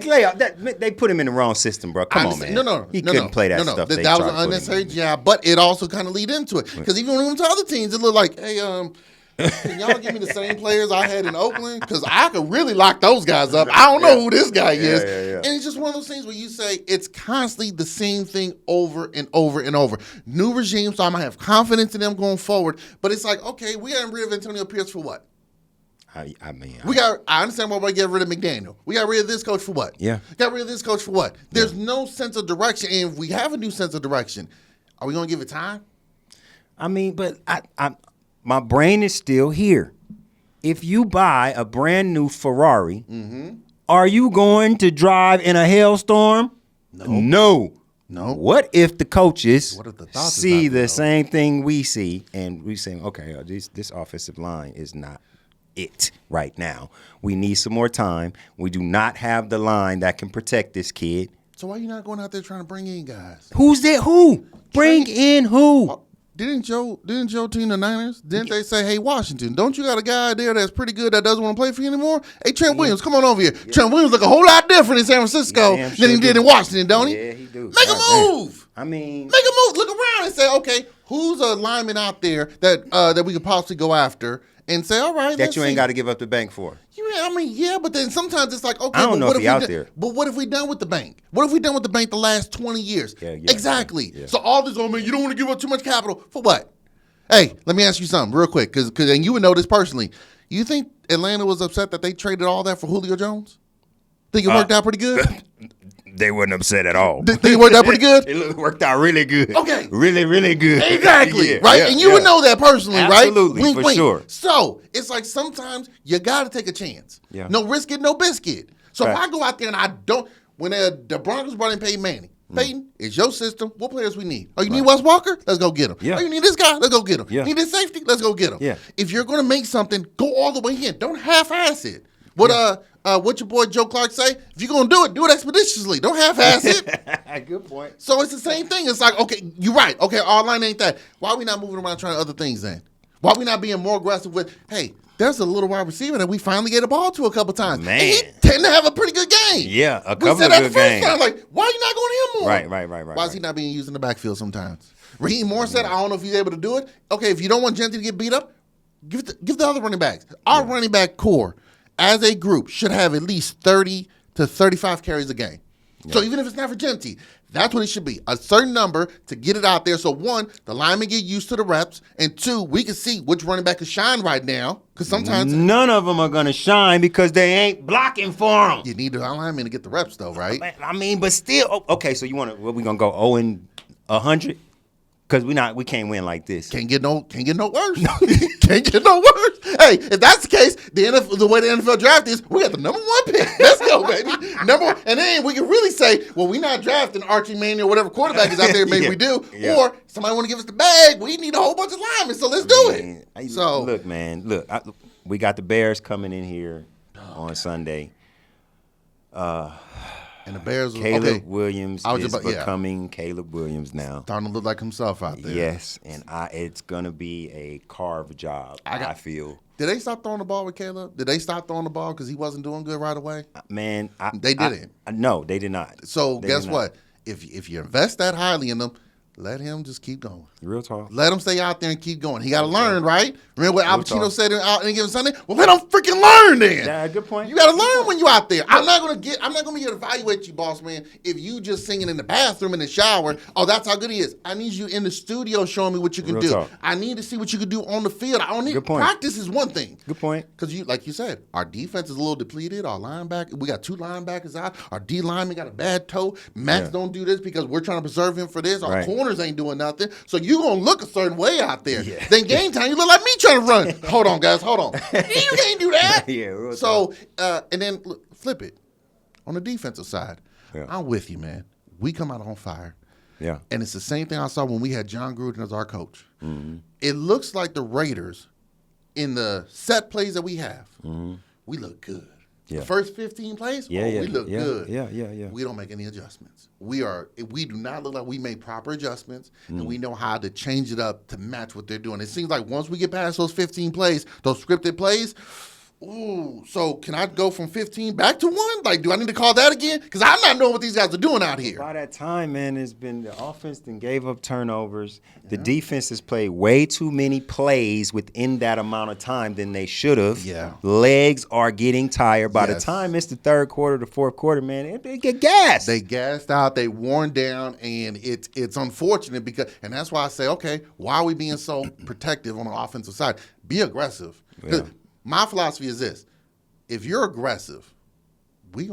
They put him in the wrong system, bro. Come on, man. No. He couldn't play that stuff. That was an unnecessary job, but it also kind of lead into it. Because even when we went to other teams, it looked like, hey, can y'all give me the same players I had in Oakland? Because I could really lock those guys up. I don't know who this guy is. Yeah. And it's just one of those things where you say it's constantly the same thing over and over and over. New regime, so I might have confidence in them going forward. But it's like, okay, we got rid of Antonio Pierce for what? I understand why we get rid of McDaniel. We got rid of this coach for what? Yeah. Got rid of this coach for what? There's no sense of direction. And if we have a new sense of direction, are we going to give it time? I mean, but my brain is still here. If you buy a brand new Ferrari, are you going to drive in a hailstorm? No. What if the coaches see the same thing we see, and we say, okay, this offensive line is not it right now. We need some more time. We do not have the line that can protect this kid. So why are you not going out there trying to bring in guys? Who's there? Who? Bring in who? Didn't Joe team the Niners? Didn't they say, hey, Washington, don't you got a guy there that's pretty good that doesn't want to play for you anymore? Hey, Trent Williams, come on over here. Yeah. Trent Williams look a whole lot different in San Francisco than he did in Washington, don't he? Yeah, he do. Make a move. I mean, make a move. Look around and say, okay, who's a lineman out there that we could possibly go after and say, all right, that you ain't got to give up the bank for. Yeah, but then sometimes it's like, okay, I don't know if he out there. But what if we done with the bank? What if we done with the bank the last 20 years? Yeah, exactly. Yeah. So all this, man, you don't want to give up too much capital for what? Hey, let me ask you something real quick, because and you would know this personally. You think Atlanta was upset that they traded all that for Julio Jones? Think it worked out pretty good? They weren't upset at all. Think it worked out pretty good? It worked out really good. Okay. Really, really good. Exactly. Right? And you would know that personally, right? Absolutely, wink, for wink. sure. So it's like sometimes you got to take a chance. Yeah. No risk it, no biscuit. So if I go out there and I don't, when the Broncos brought in Peyton Manning, Peyton, it's your system. What players we need? Oh, you need Wes Walker? Let's go get him. Yeah. Oh, you need this guy? Let's go get him. Yeah. You need this safety? Let's go get him. Yeah. If you're going to make something, go all the way in. Don't half-ass it. What your boy Joe Clark say? If you're going to do it expeditiously. Don't half-ass it. Good point. So it's the same thing. It's like, okay, you're right. Okay, our line ain't that. Why are we not moving around trying other things then? Why are we not being more aggressive with, hey, there's a little wide receiver that we finally get a ball to a couple times. Man. And he tend to have a pretty good game. Yeah, a couple we said of that good the first games. time, like, why are you not going to him more? Right. Why is he not being used in the backfield sometimes? Raheem Moore said, I don't know if he's able to do it. Okay, if you don't want Jeanty to get beat up, give the other running backs. Our running back core, as a group, should have at least 30 to 35 carries a game. Yeah. So even if it's not for Jeanty, that's what it should be. A certain number to get it out there. So one, the linemen get used to the reps. And two, we can see which running back can shine right now. Because sometimes none of them are going to shine because they ain't blocking for them. You need the linemen to get the reps though, right? I mean, but still. Okay, so we going to go 0-100? Because we can't win like this. Can't get no worse. Can't get no worse. Hey, if that's the case, the way the NFL draft is, we got the number 1 pick. Let's go, baby. Number 1. And then we can really say, well, we're not drafting Archie Manning or whatever quarterback is out there. Maybe we do. Yeah. Or somebody want to give us the bag. We need a whole bunch of linemen, so let's do it. So look, man. Look, we got the Bears coming in here on Sunday. And the Bears, Caleb Williams is becoming Caleb Williams now. Starting to look like himself out there. Yes, and it's going to be a carved job, I feel. Did they stop throwing the ball with Caleb? Did they stop throwing the ball because he wasn't doing good right away? Man, they didn't. No, they did not. So guess what? If you invest that highly in them, let him just keep going. Real talk. Let him stay out there and keep going. He got to learn, right? Remember what Al Pacino said out any given Sunday? Well, let him freaking learn then. Yeah, good point. You got to learn when you're out there. I'm not gonna be here to evaluate you, boss man. If you just singing in the bathroom in the shower, oh, that's how good he is. I need you in the studio showing me what you can do. Talk. I need to see what you can do on the field. I don't need practice is one thing. Good point. Because like you said, our defense is a little depleted. Our linebacker, we got 2 linebackers out. Our D lineman got a bad toe. Max don't do this because we're trying to preserve him for this. Our corners ain't doing nothing. So you're going to look a certain way out there. Yeah. Then game time, you look like me trying to run. Hold on, guys. Hold on. You can't do that. Yeah. So, and then flip it. On the defensive side, I'm with you, man. We come out on fire. Yeah. And it's the same thing I saw when we had John Gruden as our coach. Mm-hmm. It looks like the Raiders, in the set plays that we have, we look good. Yeah. The first 15 plays, we look good. Yeah. We don't make any adjustments. We do not look like we make proper adjustments, and we know how to change it up to match what they're doing. It seems like once we get past those 15 plays, those scripted plays, so can I go from 15 back to 1? Like, do I need to call that again? Because I'm not knowing what these guys are doing out here. By that time, man, it's been the offense then gave up turnovers. The defense has played way too many plays within that amount of time than they should have. Yeah. Legs are getting tired. By the time it's the third quarter, the fourth quarter, man, they get gassed. They gassed out. They worn down, and it's unfortunate and that's why I say, okay, why are we being so protective on the offensive side? Be aggressive. Yeah. My philosophy is this: if you're aggressive, the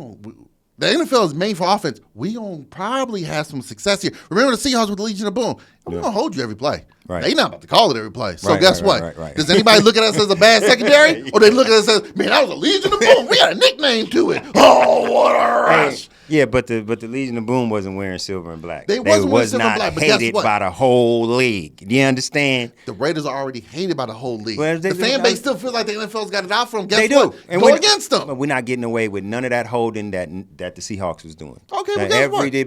NFL is made for offense. We gonna probably have some success here. Remember the Seahawks with the Legion of Boom? We're gonna hold you every play. Right. They not about to call it every play. So guess what? Right. Does anybody look at us as a bad secondary, or they look at us as, man, that was a Legion of Boom? We got a nickname to it. Oh, what a rush! Yeah, but the Legion of Boom wasn't wearing silver and black. They was wearing silver and not black, but hated by the whole league. Do you understand? The Raiders are already hated by the whole league. Well, the fan base still feels like the NFL's got it out for them. Guess they what? do. And go against them. But we're not getting away with none of that holding that the Seahawks was doing. Okay, well, guess what? Day,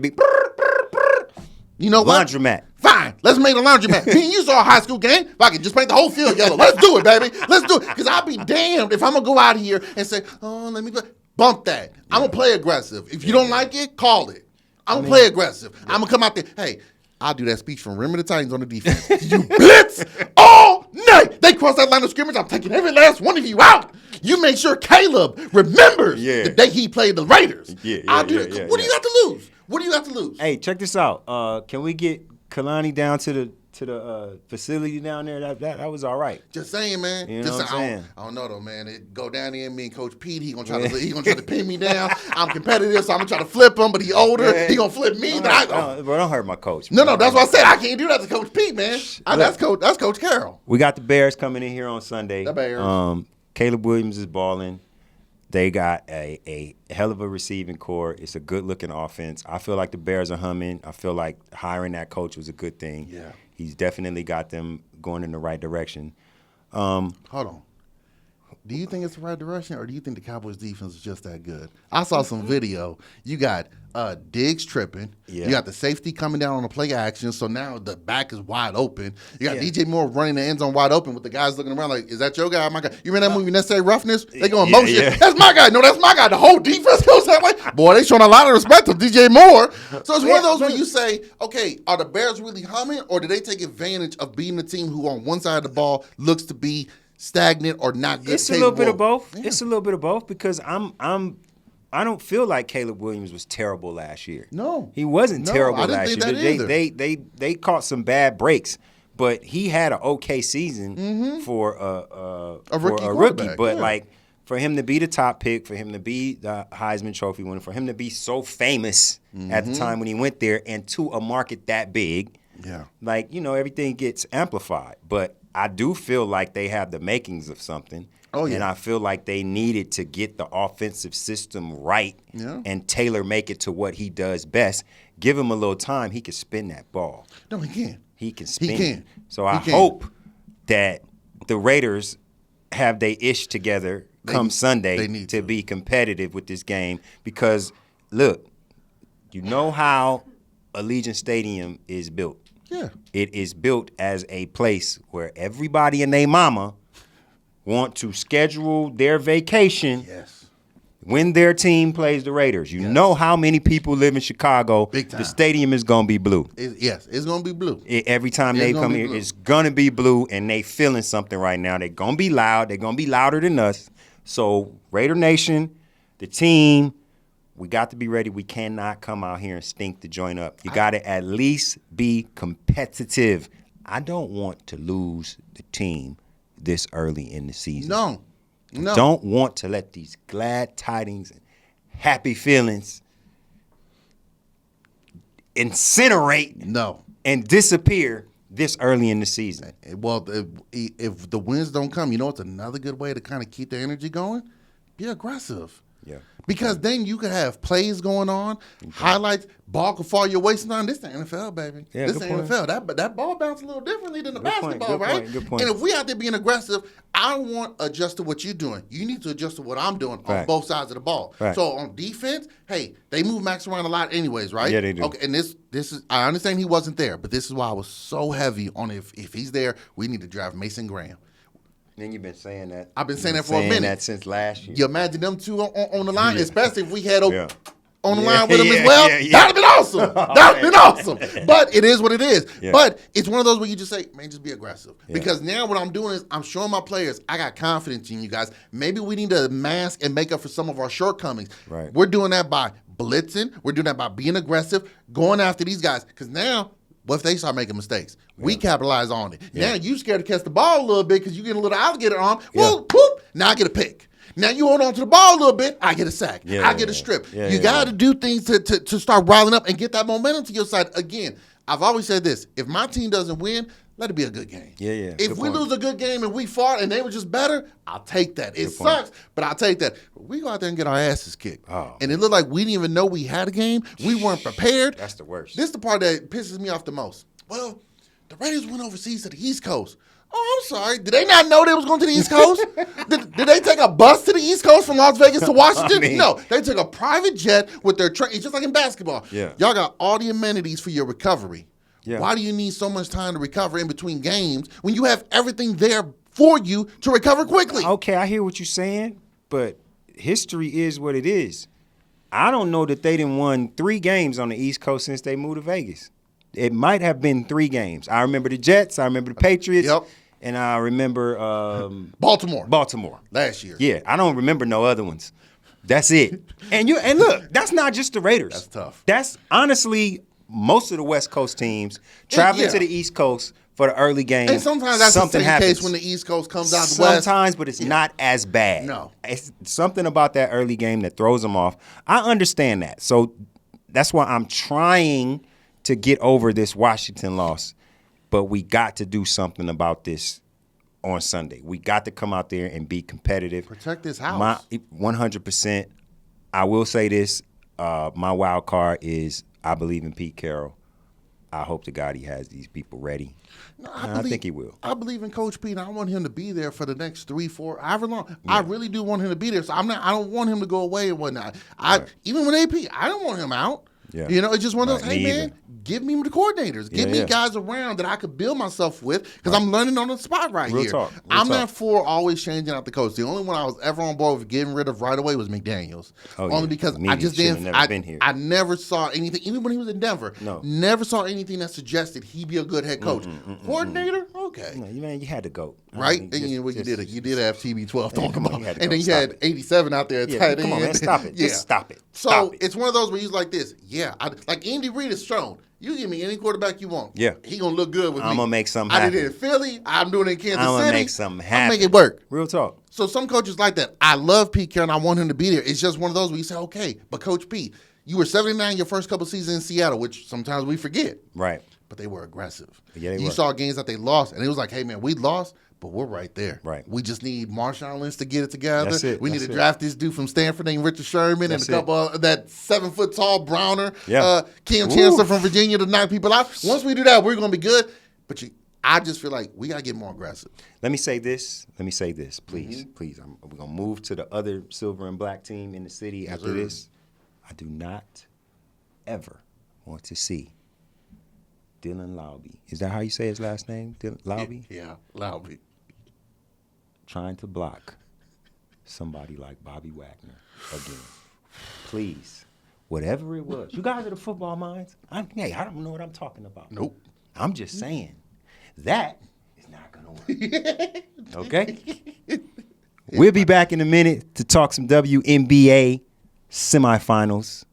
You know what? Laundromat. Fine. Let's make a laundromat. Me and you saw a high school game. If I could just paint the whole field yellow. Let's do it, baby. Let's do it. Because I'll be damned if I'm going to go out here and say, oh, let me bump that. I'm going to play aggressive. If you don't like it, call it. I'm going to play aggressive. I'm going to come out there. Hey, I'll do that speech from Rim of the Titans on the defense. You blitz all night. They cross that line of scrimmage. I'm taking every last one of you out. You make sure Caleb remembers the day he played the Raiders. I'll do that. What do you got to lose? What do you got to lose? Hey, check this out. Can we get Kalani down to the facility down there? That was all right. Just saying, man. You know what I'm saying? I don't know though, man. It go down there. Me and Coach Pete, he gonna try to pin me down. I'm competitive, so I'm gonna try to flip him. But he older, he gonna flip me. Bro, don't hurt my coach. No, that's what I said. I can't do that to Coach Pete, man. That's Coach Carroll. We got the Bears coming in here on Sunday. The Bears. Caleb Williams is balling. They got a hell of a receiving core. It's a good-looking offense. I feel like the Bears are humming. I feel like hiring that coach was a good thing. Yeah. He's definitely got them going in the right direction. Hold on. Do you think it's the right direction, or do you think the Cowboys' defense is just that good? I saw some video. You got Diggs tripping. Yeah. You got the safety coming down on the play action, so now the back is wide open. You got DJ Moore running the end zone wide open with the guys looking around like, is that your guy? My guy. You remember that movie, Necessary Roughness? They go in motion. Yeah. That's my guy. No, that's my guy. The whole defense goes that way. Boy, they showing a lot of respect to DJ Moore. So it's one of those where you say, okay, are the Bears really humming, or do they take advantage of being the team who on one side of the ball looks to be stagnant or not good? It's a little bit of both. Yeah. It's a little bit of both because I don't feel like Caleb Williams was terrible last year. No, he wasn't terrible last year. That either. They caught some bad breaks, but he had an okay season for a rookie. But like for him to be the top pick, for him to be the Heisman Trophy winner, for him to be so famous at the time when he went there, and to a market that big, like everything gets amplified. But I do feel like they have the makings of something. Oh, yeah. And I feel like they needed to get the offensive system right and tailor make it to what he does best. Give him a little time, he can spin that ball. No, he can. He can spin it. So I hope that the Raiders have their ish together come Sunday to be competitive with this game. Because, look, you know how Allegiant Stadium is built. Yeah. It is built as a place where everybody and their mama want to schedule their vacation when their team plays the Raiders. You know how many people live in Chicago. Big time. The stadium is going to be blue. It's going to be blue. Every time they come here, it's going to be blue, and they feeling something right now. They're going to be loud. They're going to be louder than us. So, Raider Nation, the team, we got to be ready. We cannot come out here and stink the joint up. You got to at least be competitive. I don't want to lose the team this early in the season. No. Don't want to let these glad tidings and happy feelings incinerate and disappear this early in the season. Well, if the wins don't come, it's another good way to kind of keep the energy going? Be aggressive. Yeah. Because then you could have plays going on, highlights, ball could fall your way. Sometimes this is the NFL, baby. Yeah, this is the NFL. That ball bounces a little differently than the basketball, right? Good point. And if we out there being aggressive, I want to adjust to what you're doing. You need to adjust to what I'm doing on both sides of the ball. Right. So on defense, hey, they move Max around a lot anyways, right? Yeah, they do. Okay, and this is, I understand he wasn't there, but this is why I was so heavy on if he's there, we need to draft Mason Graham. Then you've been saying that. I've been saying that for a minute. That since last year. You imagine them two on the line, especially if we had on the line with them as well. That'd have been awesome. That'd have been awesome. But it is what it is. Yeah. But it's one of those where you just say, man, just be aggressive. Yeah. Because now what I'm doing is I'm showing my players I got confidence in you guys. Maybe we need to mask and make up for some of our shortcomings. Right. We're doing that by blitzing. We're doing that by being aggressive, going after these guys. Because now, what if they start making mistakes? We capitalize on it. Now you scared to catch the ball a little bit because you get a little alligator arm. Well, whoop, now I get a pick. Now you hold on to the ball a little bit, I get a sack. I get a strip. You got to do things to start riling up and get that momentum to your side. Again, I've always said this. If my team doesn't win, let it be a good game. If we lose a good game and we fought and they were just better, I'll take that. It sucks, but I'll take that. We go out there and get our asses kicked. And it looked like we didn't even know we had a game. We weren't prepared. That's the worst. This is the part that pisses me off the most. Well, the Raiders went overseas to the East Coast. Oh, I'm sorry. Did they not know they was going to the East Coast? did they take a bus to the East Coast from Las Vegas to Washington? No. They took a private jet with their train. It's just like in basketball. Y'all got all the amenities for your recovery. Yeah. Why do you need so much time to recover in between games when you have everything there for you to recover quickly? Okay, I hear what you're saying, but history is what it is. I don't know that they didn't won 3 games on the East Coast since they moved to Vegas. It might have been 3 games. I remember the Jets. I remember the Patriots. Yep. And I remember Baltimore last year. Yeah, I don't remember no other ones. That's it. And look, that's not just the Raiders. That's tough. That's honestly most of the West Coast teams traveling to the East Coast for the early game. And sometimes that's something the same happens. case when the East Coast comes out the West. Sometimes, but it's not as bad. No. It's something about that early game that throws them off. I understand that. So that's why I'm trying to get over this Washington loss. But we got to do something about this on Sunday. We got to come out there and be competitive. Protect this house. 100%. I will say this. My wild card is I believe in Pete Carroll. I hope to God he has these people ready. No, I think he will. I believe in Coach Pete. I want him to be there for the next 3, 4, however long. Yeah. I really do want him to be there. So I don't want him to go away and whatnot. Even with AP, I don't want him out. Yeah. It's just one of those, hey, man, give me the coordinators. Give me guys around that I could build myself with because I'm learning on the spot Real here. Talk. I'm not for always changing out the coach. The only one I was ever on board with getting rid of right away was McDaniels. Only because I just didn't. I never saw anything, even when he was in Denver, never saw anything that suggested he'd be a good head coach. Coordinator? Okay. No, you had to go. Right? You did have TB12 talking about. And then you had 87 out there at tight end. Come on, man. Stop it. Just stop it. So it's one of those where he's like this. Yeah, like Andy Reid has shown. You give me any quarterback you want. Yeah. He going to look good with me. I'm going to make something happen. I did it in Philly. I'm doing it in Kansas City. I'm going to make something happen. I'll make it work. Real talk. So some coaches like that. I love Pete Carroll and I want him to be there. It's just one of those where you say, okay, but Coach Pete, you were 79 your first couple seasons in Seattle, which sometimes we forget. Right. But they were aggressive. Yeah, you saw games that they lost, and it was like, hey, man, we lost, but we're right there. Right. We just need Marshawn Lynch to get it together. That's it. We need to draft this dude from Stanford named Richard Sherman and a couple of that 7-foot-tall Browner, Cam Chancellor from Virginia to knock people out. Once we do that, we're going to be good. But I just feel like we got to get more aggressive. Let me say this, please. Please. We're going to move to the other silver and black team in the city after this. I do not ever want to see Dylan Laube. Is that how you say his last name? Laube? Yeah, Laube. Trying to block somebody like Bobby Wagner again. Please. Whatever it was. You guys are the football minds. I don't know what I'm talking about. Nope. I'm just saying. That is not going to work. Okay? We'll be back in a minute to talk some WNBA semifinals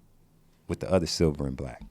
with the other silver and black.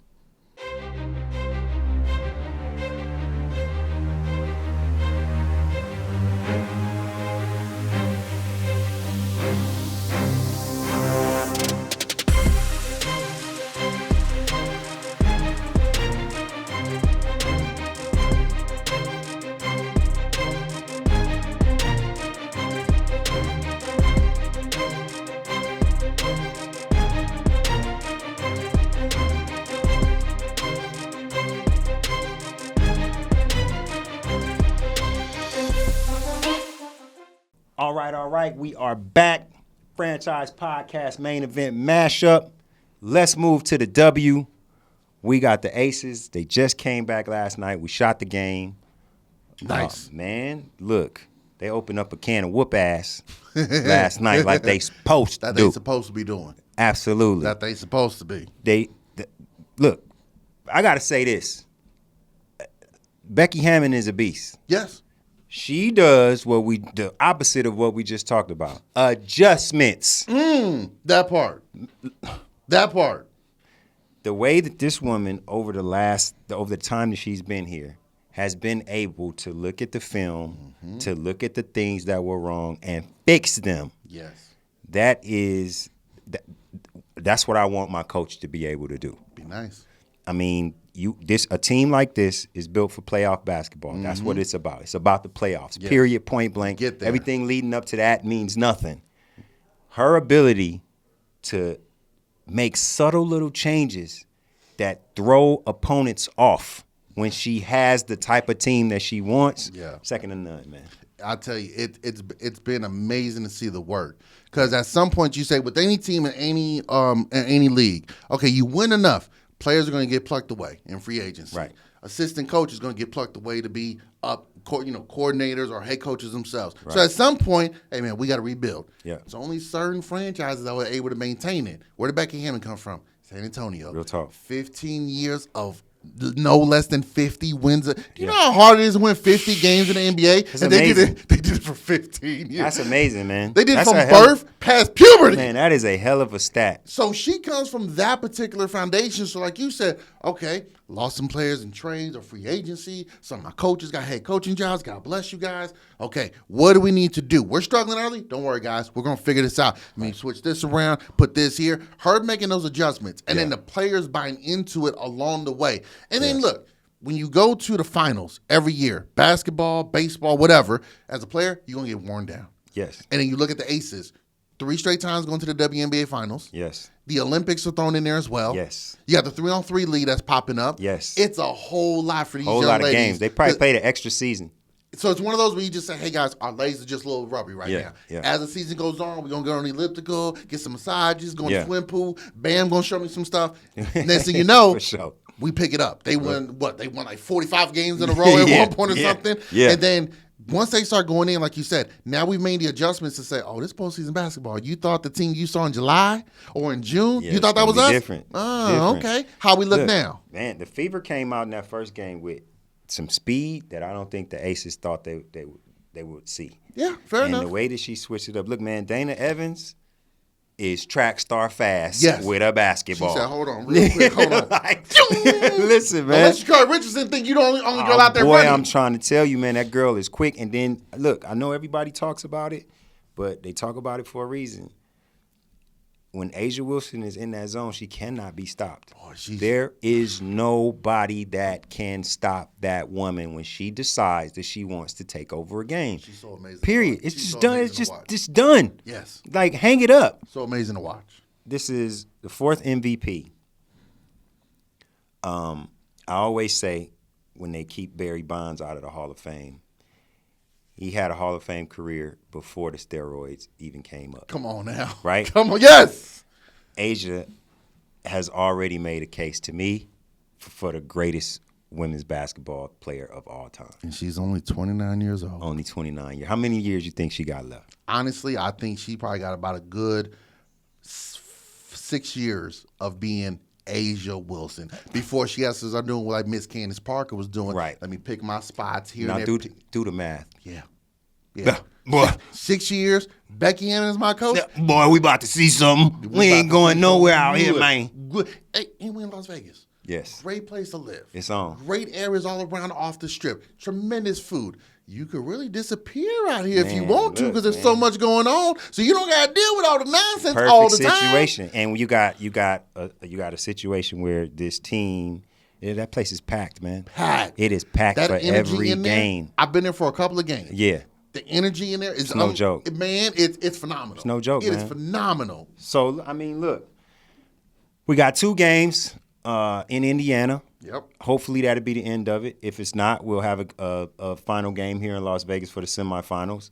All right. We are back. Franchise Podcast main event mashup. Let's move to the W. We got the Aces. They just came back last night. We shot the game. Nice. Man, look. They opened up a can of whoop ass last night like they supposed to do. That they supposed to be doing. Absolutely. That they supposed to be. Look, I got to say this. Becky Hammond is a beast. Yes. She does the opposite of what we just talked about. Adjustments. That part. The way that this woman over the time that she's been here has been able to look at the film, to look at the things that were wrong and fix them. Yes. That's what I want my coach to be able to do. Be nice. I mean, a team like this is built for playoff basketball. That's what it's about. It's about the playoffs. Yes. Period, point blank. Get there. Everything leading up to that means nothing. Her ability to make subtle little changes that throw opponents off when she has the type of team that she wants, second to none, man. I tell you, it's been amazing to see the work. Because at some point you say with any team in any league, okay, you win enough. Players are going to get plucked away in free agency. Right. Assistant coach is going to get plucked away to be coordinators or head coaches themselves. Right. So at some point, hey, man, we got to rebuild. Yeah. It's only certain franchises that were able to maintain it. Where did Becky Hammond come from? San Antonio. Real talk. 15 years of no less than 50 wins. Do you know how hard it is to win 50 games in the NBA? It's and amazing. They did it for 15 years. That's amazing, man. They did it That's from a hell birth past puberty. Man, that is a hell of a stat. So she comes from that particular foundation. So like you said, okay, lost some players in trades or free agency. Some of my coaches got head coaching jobs. God bless you guys. Okay, what do we need to do? We're struggling early. Don't worry, guys. We're going to figure this out. I mean, switch this around, put this here. Her making those adjustments. And then the players buying into it along the way. And then look, when you go to the finals every year, basketball, baseball, whatever, as a player, you're going to get worn down. Yes. And then you look at the aces. 3 straight times going to the WNBA finals. Yes. The Olympics are thrown in there as well. Yes. You got the 3-on-3 league that's popping up. Yes. It's a whole lot for these Whole young lot ladies. of games. They probably played an extra season. So it's one of those where you just say, hey, guys, our legs are just a little rubbery right now. Yeah. As the season goes on, we're going to go on the elliptical, get some massages, go in the Yeah. swim pool. Bam, going to show me some stuff. Next thing you know, For sure. we pick it up. They won, They won like 45 games in a row at one point or something. Yeah. And then once they start going in, like you said, now we've made the adjustments to say, oh, this postseason basketball. You thought the team you saw in July or in June, Yeah, you thought it's that was gonna us? be different. Oh, Different. okay. How we look Look, now? Man, the Fever came out in that first game with some speed that I don't think the Aces thought they would see. Yeah, fair enough. And the way that she switched it up. Look, man, Dana Evans is track star fast Yes. with a basketball. She said, hold on, real quick, hold on. Listen, man. Unless Sha'Carri Richardson think you the only girl out there boy, running. I'm trying to tell you, man, that girl is quick. And then, look, I know everybody talks about it, but they talk about it for a reason. When Asia Wilson is in that zone, she cannot be stopped. Boy, there is nobody that can stop that woman when she decides that she wants to take over a game. She's so amazing. Period. It's She's just so done. amazing It's to just watch. it's done. Yes. Like, hang it up. So amazing to watch. This is the 4th MVP. I always say when they keep Barry Bonds out of the Hall of Fame, he had a Hall of Fame career before the steroids even came up. Come on now. Right? Come on. Yes. Asia has already made a case to me for the greatest women's basketball player of all time. And she's only 29 years old. Only 29 years. How many years you think she got left? Honestly, I think she probably got about a good 6 years of being Asia Wilson before she has to start doing what like Miss Candace Parker was doing. Right. Let me pick my spots here Now and there. do the math. Yeah. Yeah. Boy. 6 years. Becky Hammond is my coach. Boy, we about to see something. We ain't going nowhere out here, man. Good. Hey, and we in Las Vegas. Yes. Great place to live. It's on. Great areas all around off the strip. Tremendous food. You could really disappear out here if you Man, want to look, because there's man. so much going on. So you don't got to deal with all the nonsense Perfect all the time. situation. And you got a situation where this team, that place is packed, man. Packed. It is packed That for energy every in there, game. I've been there for a couple of games. Yeah. The energy in there is no joke. Man, it's phenomenal. It's no joke, It man. is phenomenal. So, I mean, look, we got 2 games in Indiana. Yep. Hopefully that'll be the end of it. If it's not, we'll have a final game here in Las Vegas for the semifinals.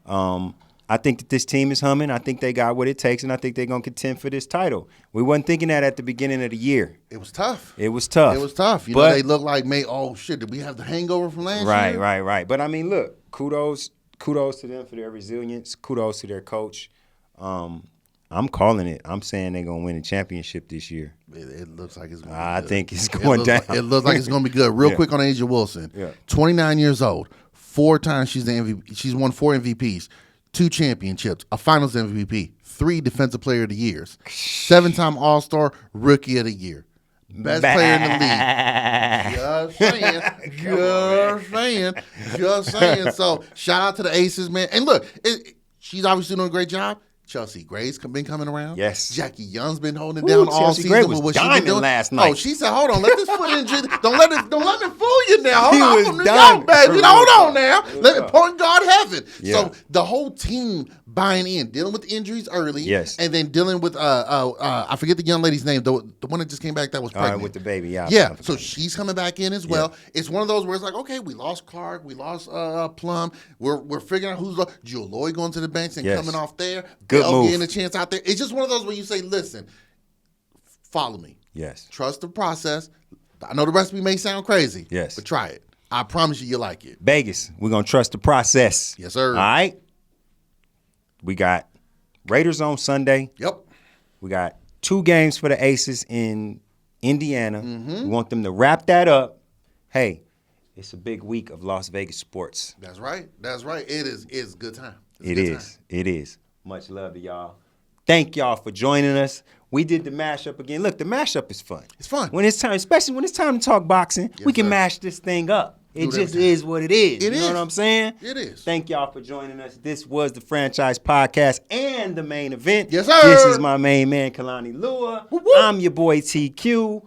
I think that this team is humming. I think they got what it takes, and I think they're going to contend for this title. We wasn't thinking that at the beginning of the year. It was tough. It was tough. It was tough. You know, they look like, oh, shit, did we have the hangover from last year? Right. But, I mean, look, kudos to them for their resilience. Kudos to their coach. I'm calling it. I'm saying they're going to win the championship this year. It looks like it's going to be I good. think it's going down. It looks like it's going to be good. Real quick on Asia Wilson. Yeah. 29 years old. 4 times she's the MVP. She's won 4 MVPs, 2 championships, a finals MVP, 3 defensive player of the years, 7-time All-Star, rookie of the year. Best player in the league. Just saying. So shout out to the Aces, man. And look, she's obviously doing a great job. Chelsea Gray's been coming around. Yes. Jackie Young's been holding it down all Chelsea season. Gray with was what she been diamond doing. last night. Oh, she said, "Hold on, let this foot injury. Don't let me fool you now. He Hold on, was from New diamond. York, baby. For Hold real on now. Let me point guard heaven." Yeah. So the whole team buying in, dealing with injuries early. Yes. And then dealing with I forget the young lady's name, the one that just came back that was pregnant. with the baby, yeah. Yeah, so she's coming back in as well. It's one of those where it's like, okay, we lost Clark, we lost Plum. We're figuring out who's Jewel Lloyd going to the bench and coming off there. Good Bell move. getting a chance out there. It's just one of those where you say, listen, follow me. Yes. Trust the process. I know the recipe may sound crazy. Yes. But try it. I promise you, you'll like it. Vegas, we're going to trust the process. Yes, sir. All right? We got Raiders on Sunday. Yep. We got 2 games for the Aces in Indiana. We want them to wrap that up. Hey, it's a big week of Las Vegas sports. That's right. That's right. It is. It's a good time. It is. It is. Much love to y'all. Thank y'all for joining us. We did the mashup again. Look, the mashup is fun. It's fun. When it's time, especially when it's time to talk boxing, we can mash this thing up. It just is what it is. You know what I'm saying? It is. Thank y'all for joining us. This was the Franchise Podcast and the main event. Yes, sir. This is my main man, Kalani Lua. I'm your boy, TQ.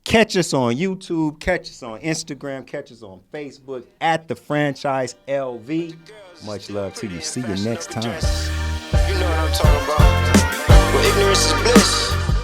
Catch us on YouTube. Catch us on Instagram. Catch us on Facebook at the Franchise LV. Much love to you. See you next time. You know what I'm talking about. Well, ignorance is bliss.